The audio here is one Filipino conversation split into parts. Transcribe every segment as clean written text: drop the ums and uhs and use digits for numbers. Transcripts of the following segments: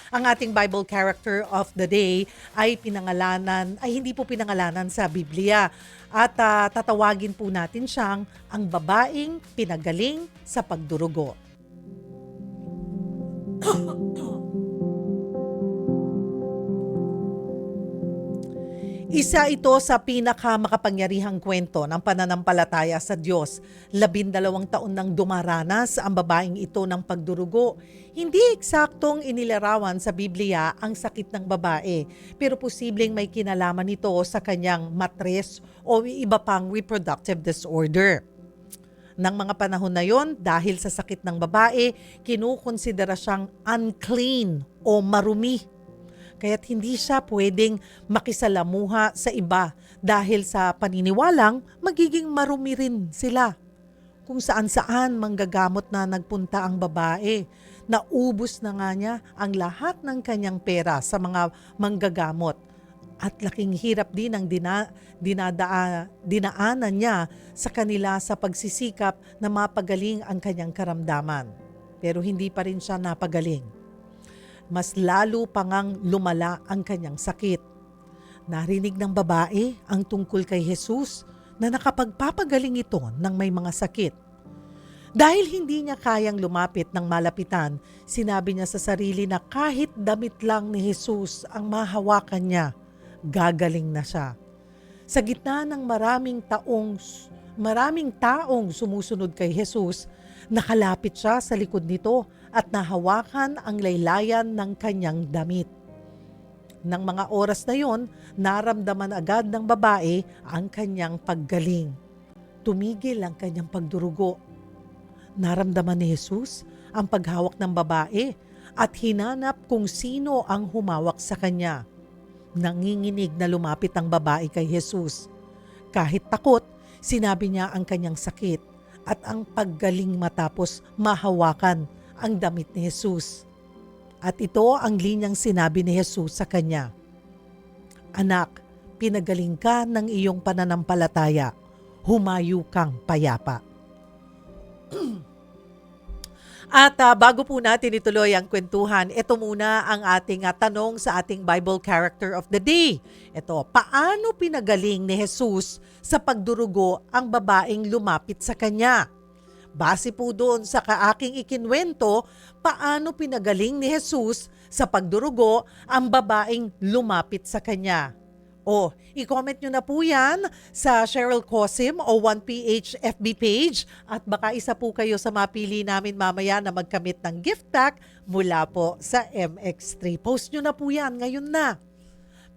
Ang ating Bible character of the day ay hindi po pinangalanan sa Biblia. At tatawagin po natin siyang ang babaeng pinagaling sa pagdurugo. Isa ito sa pinakamakapangyarihang kwento ng pananampalataya sa Diyos. 12 taon nang dumaranas ang babaeng ito ng pagdurugo. Hindi eksaktong inilarawan sa Biblia ang sakit ng babae, pero posibleng may kinalaman nito sa kanyang matres o iba pang reproductive disorder. Ng mga panahon na yon, dahil sa sakit ng babae, kinukonsidera siyang unclean o marumi. Kaya't hindi siya pwedeng makisalamuha sa iba dahil sa paniniwalang magiging marumi rin sila. Kung saan-saan manggagamot na nagpunta ang babae, naubos na nga niya ang lahat ng kanyang pera sa mga manggagamot. At laking hirap din ang dinaanan niya sa kanila sa pagsisikap na mapagaling ang kanyang karamdaman. Pero hindi pa rin siya napagaling. Mas lalo pa ngang lumala ang kanyang sakit. Narinig ng babae ang tungkol kay Jesus na nakapagpapagaling ito ng may mga sakit. Dahil hindi niya kayang lumapit ng malapitan, sinabi niya sa sarili na kahit damit lang ni Jesus ang mahawakan niya, gagaling na siya. Sa gitna ng maraming taong sumusunod kay Jesus, nakalapit siya sa likod nito at nahawakan ang laylayan ng kanyang damit. Nang mga oras na yon, naramdaman agad ng babae ang kanyang paggaling. Tumigil ang kanyang pagdurugo. Naramdaman ni Jesus ang paghawak ng babae at hinanap kung sino ang humawak sa kanya. Nanginginig na lumapit ang babae kay Jesus. Kahit takot, sinabi niya ang kanyang sakit at ang paggaling matapos mahawakan ang damit ni Jesus. At ito ang linyang sinabi ni Jesus sa kanya. Anak, pinagaling ka ng iyong pananampalataya. Humayo kang payapa. At bago po natin ituloy ang kwentuhan, ito muna ang ating tanong sa ating Bible character of the day. Ito, paano pinagaling ni Jesus sa pagdurugo ang babaeng lumapit sa kanya? Base po doon sa aking ikinwento, paano pinagaling ni Jesus sa pagdurugo ang babaeng lumapit sa kanya. O, i-comment nyo na po yan sa Cheryl Cosim o 1PH FB page at baka isa po kayo sa mapili namin mamaya na magkamit ng gift pack mula po sa MX3. Post nyo na po yan ngayon na.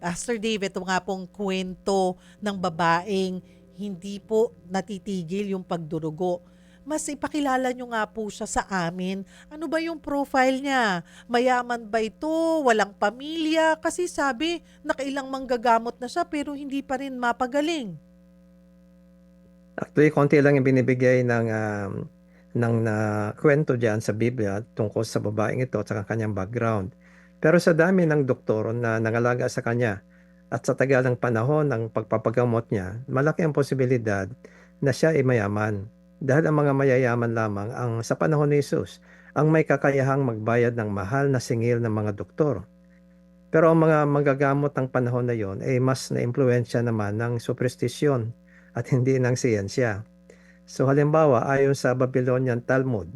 Pastor Dave, ito nga pong kwento ng babaeng hindi po natitigil yung pagdurugo. Mas ipakilala nyo nga po siya sa amin. Ano ba yung profile niya? Mayaman ba ito? Walang pamilya? Kasi sabi, nakailang manggagamot na siya pero hindi pa rin mapagaling. Actually, konti lang yung binibigay ng kwento diyan sa Biblia tungkol sa babaeng ito at sa kanyang background. Pero sa dami ng doktor na nangalaga sa kanya at sa tagal ng panahon ng pagpapagamot niya, malaki ang posibilidad na siya ay mayaman. Dahil ang mga mayayaman lamang sa panahon ni Jesus ang may kakayahang magbayad ng mahal na singil ng mga doktor. Pero ang mga manggagamot ng panahon na yon ay mas na-impluwensya naman ng superstisyon at hindi ng siyensya. So halimbawa, ayon sa Babylonian Talmud,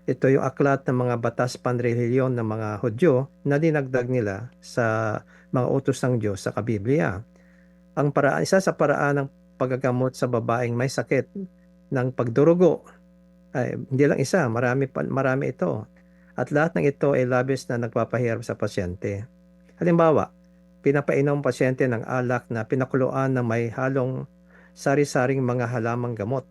ito yung aklat ng mga batas panrelihiyon ng mga Hudyo na dinagdag nila sa mga utos ng Diyos sa Biblia. Isa sa paraan ng paggagamot sa babaeng may sakit ng pagdurugo ay hindi lang isa, marami ito. At lahat ng ito ay labis na nagpapahirap sa pasyente. Halimbawa, pinapainom ang pasyente ng alak na pinakuluan na may halong sari-saring mga halamang gamot.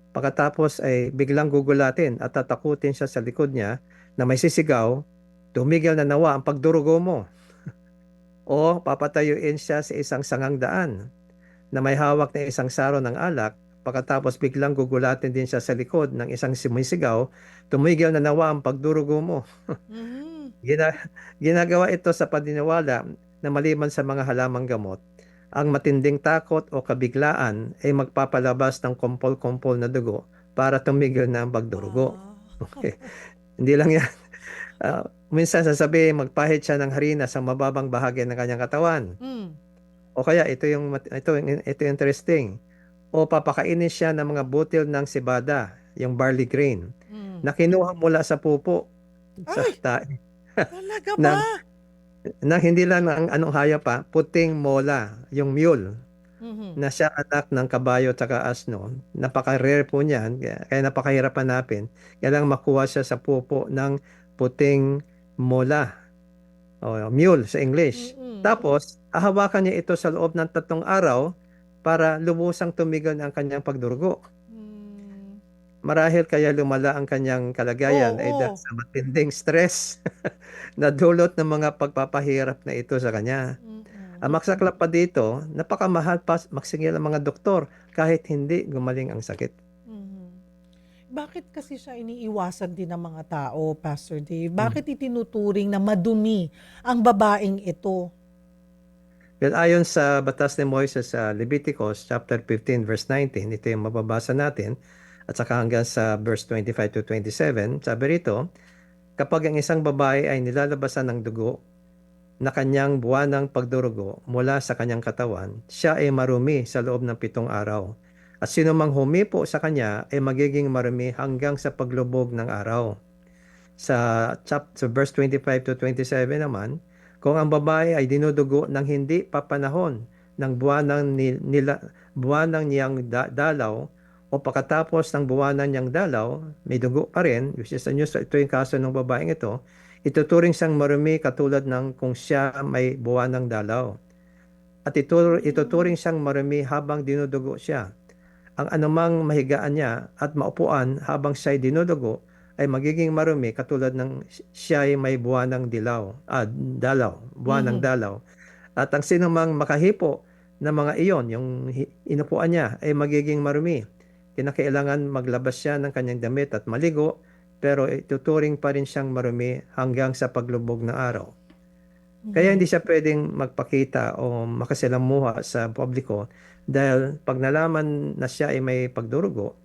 Pagkatapos ay biglang gugulatin at tatakutin siya sa likod niya na may sisigaw, tumigil na nawa ang pagdurugo mo. O papatayuin siya sa isang sangang daan na may hawak na isang saro ng alak. Pagkatapos biglang gugulatin din siya sa likod ng isang sumisigaw, tumigil na nawa ang pagdurugo mo. Ginagawa ito sa paniniwala na maliban sa mga halamang gamot, ang matinding takot o kabiglaan ay magpapalabas ng kumpol-kumpol na dugo para tumigil na ang pagdurugo. Okay. Hindi lang yan. minsan sasabihin magpahid siya ng harina sa mababang bahagi ng kanyang katawan. Mm. O kaya ito yung interesting. O papakainin siya ng mga butil ng cebada, yung barley grain, Mm. na kinuha mula sa pupo sa Ay, tae talaga ba? ng na hindi lang ang anong hayop pa, puting mola, yung mule, Mhm. na siya anak ng kabayo at saka asno. Napaka-rare po niyan, kaya napakahirap hanapin. Kailangan makuha siya sa pupo ng puting mola o mule sa English. Mm. Tapos, hahawakan niya ito sa loob ng 3 araw para lubusang tumigil ang kanyang pagdurugo. Mm. Marahil kaya lumala ang kanyang kalagayan ay dahil Oo. sa matinding stress na dulot ng mga pagpapahirap na ito sa kanya. Mm. Ang masaklap pa dito, napakamahal pa magsingil ang mga doktor kahit hindi gumaling ang sakit. Mhm. Bakit kasi siya iniiwasan din ng mga tao, Pastor Dave? Mm. Bakit itinuturing na madumi ang babaeng ito? Well, ayon sa batas ni Moises sa Leviticus chapter 15 verse 19, ito yung mababasa natin, at saka hanggang sa verse 25 to 27, sabi rito, kapag ang isang babae ay nilalabasan ng dugo na kanyang buwanang pagdurugo mula sa kanyang katawan, siya ay marumi sa loob ng 7 araw. At sino mang humipo sa kanya ay magiging marumi hanggang sa paglubog ng araw. Sa verse 25 to 27 naman, kung ang babae ay dinudugo ng hindi papanahon ng buwanang niyang dalaw o pagkatapos ng buwanan niyang dalaw, may dugo pa rin, which is ito yung kaso ng babaeng ito, ituturing siyang marumi katulad ng kung siya may buwanang dalaw. At ituturing siyang marumi habang dinudugo siya. Ang anumang mahigaan niya at maupuan habang siya'y dinudugo ay magiging marumi katulad ng siya'y may buwanang Mhm. dalaw. At ang sinumang makahipo ng mga iyon, yung inupuan niya, ay magiging marumi. Kinakailangan maglabas siya ng kanyang damit at maligo, pero ituturing pa rin siyang marumi hanggang sa paglubog ng araw. Kaya Mhm. hindi siya pwedeng magpakita o makasalamuha sa publiko dahil pag nalaman na siya ay may pagdurugo,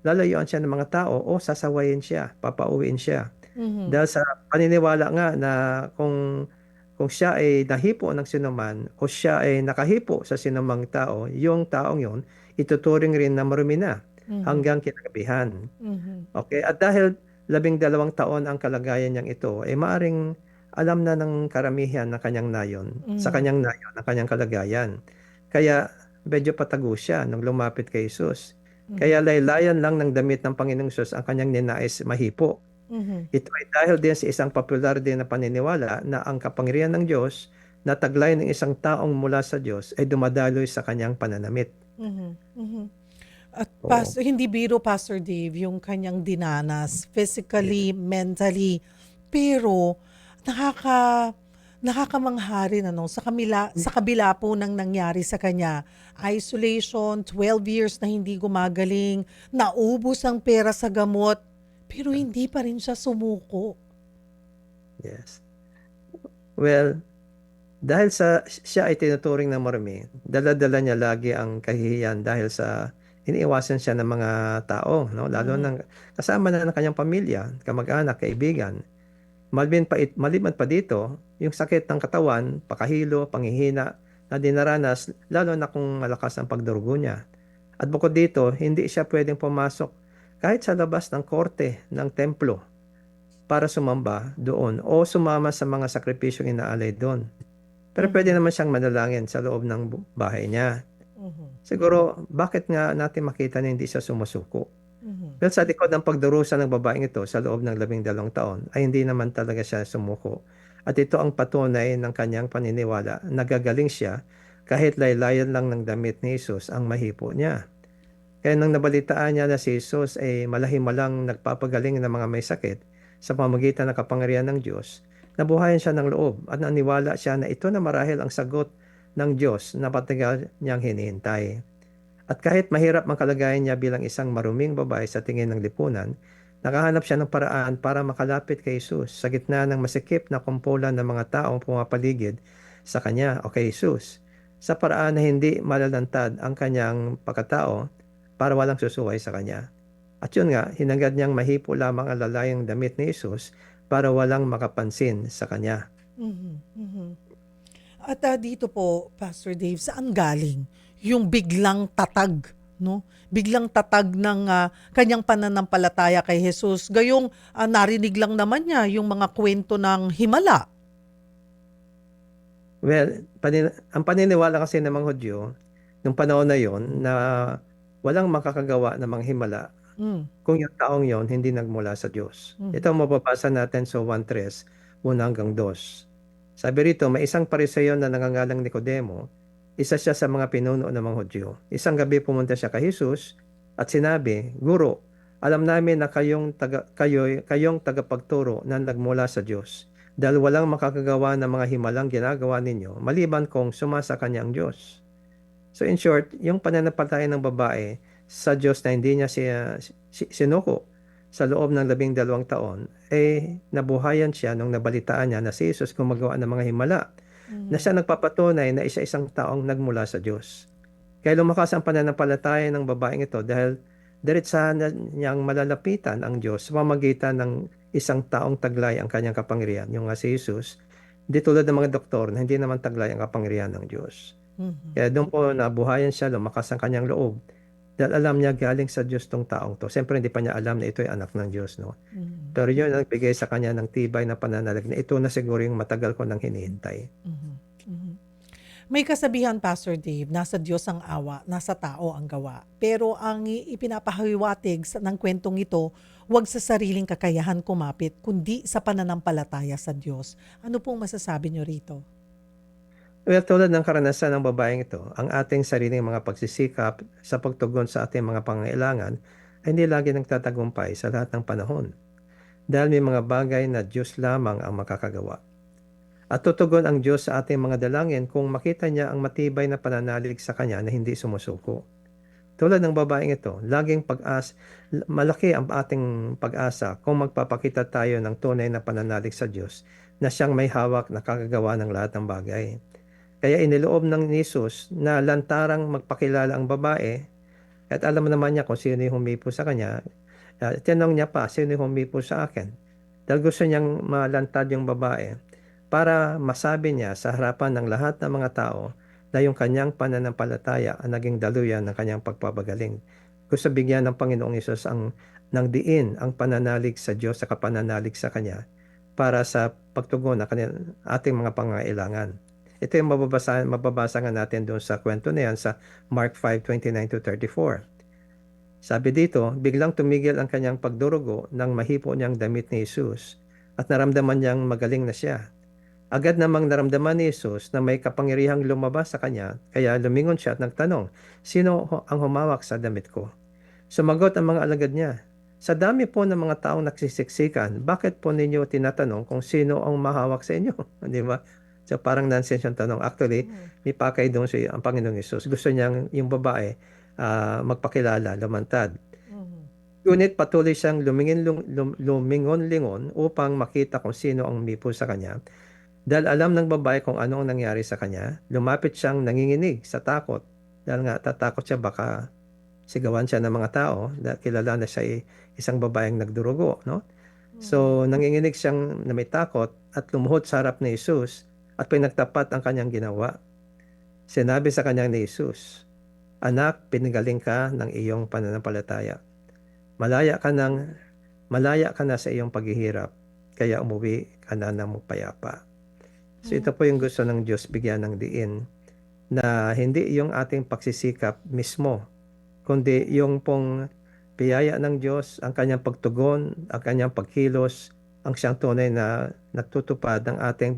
lalayuan siya ng mga tao o sasawayin siya, papauwiin siya. Mhm. Dahil sa paniniwala nga na kung siya ay nahipo ng sinuman o siya ay nakahipo sa sinumang tao, yung taong yon ituturing rin na marumi na Mhm. hanggang kinagabihan. Mhm. Okay, at dahil 12 taon ang kalagayan niyang ito, ay maaring alam na ng karamihan ng Mhm. kanyang nayon, ng kanyang kalagayan. Kaya medyo patago siya nung lumapit kay Jesus. Mhm. Kaya laylayan lang ng damit ng Panginoong Jesus ang kanyang ninais mahipo. Mhm. Ito ay dahil din sa isang popular din na paniniwala na ang kapangyarihan ng Diyos na taglay ng isang taong mula sa Diyos ay dumadaloy sa kanyang pananamit. Mhm. Mhm. At Oo. hindi biro, Pastor Dave, yung kanyang dinanas, Yes. physically, mentally, pero nakaka nakakamangha rin ano, sa kabila po ng nangyari sa kanya. Isolation, 12 years na hindi gumagaling, naubos ang pera sa gamot, pero hindi pa rin siya sumuko. Yes. Well, dahil siya ay tinuturing ng marumi, dala-dala niya lagi ang kahihiyan dahil sa iniiwasan siya ng mga tao, no? Lalo Mhm. ng kasama na ng kanyang pamilya, kamag-anak, kaibigan. Maliban pa dito, yung sakit ng katawan, pakahilo, panghihina na dinaranas, lalo na kung malakas ang pagdurugo niya. At bukod dito, hindi siya pwedeng pumasok kahit sa labas ng korte ng templo para sumamba doon o sumama sa mga sakripisyong inaalay doon. Pero pwede Mhm. naman siyang manalangin sa loob ng bahay niya. Mhm. Siguro, bakit nga natin makita na hindi siya sumusuko? Mhm. Well, sa likod ng pagdurusa ng babaeng ito sa loob ng 12 taon, ay hindi naman talaga siya sumuko. At ito ang patunay ng kanyang paniniwala. Nagagaling siya kahit laylayan lang ng damit ni Jesus ang mahipo niya. Kaya nang nabalitaan niya na si Jesus ay malahim-malang nagpapagaling ng mga may sakit sa pamamagitan ng kapangyarihan ng Diyos, nabuhayan siya ng loob at naniwala siya na ito na marahil ang sagot ng Diyos na patagal niyang hinihintay. At kahit mahirap ang kalagayan niya bilang isang maruming babae sa tingin ng lipunan, nakahanap siya ng paraan para makalapit kay Jesus sa gitna ng masikip na kumpulan ng mga taong pumapaligid sa kanya o kay Jesus, sa paraan na hindi malalantad ang kanyang pagkatao para walang susuway sa kanya. At yun nga, hinagad niyang mahipo lamang ang lalayang damit ni Jesus para walang makapansin sa kanya. Mhm, mhm. At dito po, Pastor Dave, saan galing yung biglang tatag, no? Biglang tatag ng kanyang pananampalataya kay Jesus. Gayong narinig lang naman niya yung mga kwento ng himala. Well, ang paniniwala kasi ng mga Hudyo, nung panahon na yon na walang makakagawa ng mga himala Mm, kung yung taong yon hindi nagmula sa Diyos. mhm, Ito ang mababasa natin sa 1:3, 1 hanggang 2. Sabi rito, may isang Pariseo na nangangalang Nicodemo, isa siya sa mga pinuno ng mga Hudyo. Isang gabi pumunta siya kay Jesus at sinabi, Guro, alam namin na kayong tagapagturo na nagmula sa Diyos dahil walang makakagawa ng mga himalang ginagawa ninyo maliban kung sumasa kanya ang Diyos. So in short, yung pananampalataya ng babae sa Diyos na hindi niya siya sinuko sa loob ng 12 taon, nabuhayan siya nung nabalitaan niya na si Jesus gumagawa ng mga himala, na mhm, siya nagpapatunay na isa-isang taong nagmula sa Diyos. Kaya lumakas ang pananampalataya ng babaeng ito dahil diretsahan na niyang malalapitan ang Diyos sa pamamagitan ng isang taong taglay ang kanyang kapangyarihan, yung nga si Jesus, di tulad ng mga doktor na hindi naman taglay ang kapangyarihan ng Diyos. mhm, Kaya doon po nabuhayan siya, lumakas ang kanyang loob. Dahil alam niya galing sa Diyos tong taong to. Siyempre hindi pa niya alam na ito ay anak ng Diyos, no? mhm, Pero yun ang nagbigay sa kanya ng tibay na pananalig na ito na siguro yung matagal ko nang hinihintay. mhm, mhm. May kasabihan, Pastor Dave, nasa Diyos ang awa, nasa tao ang gawa. Pero ang ipinapahiwatig ng kwentong ito, huwag sa sariling kakayahan kumapit, kundi sa pananampalataya sa Diyos. Ano pong masasabi niyo rito? Well, tulad ng karanasan ng babaeng ito, ang ating sariling mga pagsisikap sa pagtugon sa ating mga pangailangan ay hindi lagi nagtatagumpay sa lahat ng panahon. Dahil may mga bagay na Diyos lamang ang makakagawa. At tutugon ang Diyos sa ating mga dalangin kung makita niya ang matibay na pananalig sa Kanya na hindi sumusuko. Tulad ng babaeng ito, malaki ang ating pag-asa kung magpapakita tayo ng tunay na pananalig sa Diyos na siyang may hawak na kakagawa ng lahat ng bagay. Kaya iniloob ng Jesus na lantarang magpakilala ang babae at alam naman niya kung sino yung humipo sa kanya. Tinanong niya pa, sino yung humipo sa akin? Dahil gusto niyang malantad yung babae para masabi niya sa harapan ng lahat ng mga tao na yung kanyang pananampalataya ang naging daluyan ng kanyang pagpapagaling. Gusto bigyan ng Panginoong Hesus ng diin ang pananalig sa Diyos sa kapananalig sa Kanya para sa pagtugon ng ating mga pangailangan. Ito yung mababasa nga natin doon sa kwento na yan sa Mark 5:29-34. Sabi dito, biglang tumigil ang kanyang pagdurugo nang mahipo niyang damit ni Jesus at naramdaman niyang magaling na siya. Agad namang naramdaman ni Jesus na may kapangyarihang lumabas sa kanya, kaya lumingon siya at nagtanong, sino ang humawak sa damit ko? Sumagot ang mga alagad niya, sa dami po ng mga taong nagsisiksikan, bakit po ninyo tinatanong kung sino ang mahawak sa inyo? Di ba? So parang nonsense yung tanong. Actually, Mhm, may pakay doon siya ang Panginoong Hesus. Gusto niyang yung babae magpakilala, lumantad. mhm, Ngunit patuloy siyang lumingon-lingon upang makita kung sino ang umipo sa kanya. Dahil alam ng babae kung ano ang nangyari sa kanya, lumapit siyang nanginginig sa takot. Dahil nga tatakot siya baka sigawan siya ng mga tao dahil kilala na siya ay isang babaeng nagdurugo, no? mhm, So nanginginig siyang na may takot at lumuhod sa harap ni Jesus at pinagtapat ang kanyang ginawa. Sinabi sa kanyang ni Jesus, Anak, pinagaling ka ng iyong pananampalataya. Malaya ka ng malaya ka na sa iyong paghihirap, kaya umuwi ka na ng payapa. So ito mhm, po yung gusto ng Diyos bigyan ng diin na hindi yung ating pagsisikap mismo, kundi yung pong biyaya ng Diyos, ang kanyang pagtugon, ang kanyang pagkilos, ang siyang tunay na nagtutupad ng ating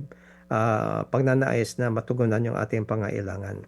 pagnanais na matugunan yung ating pangailangan.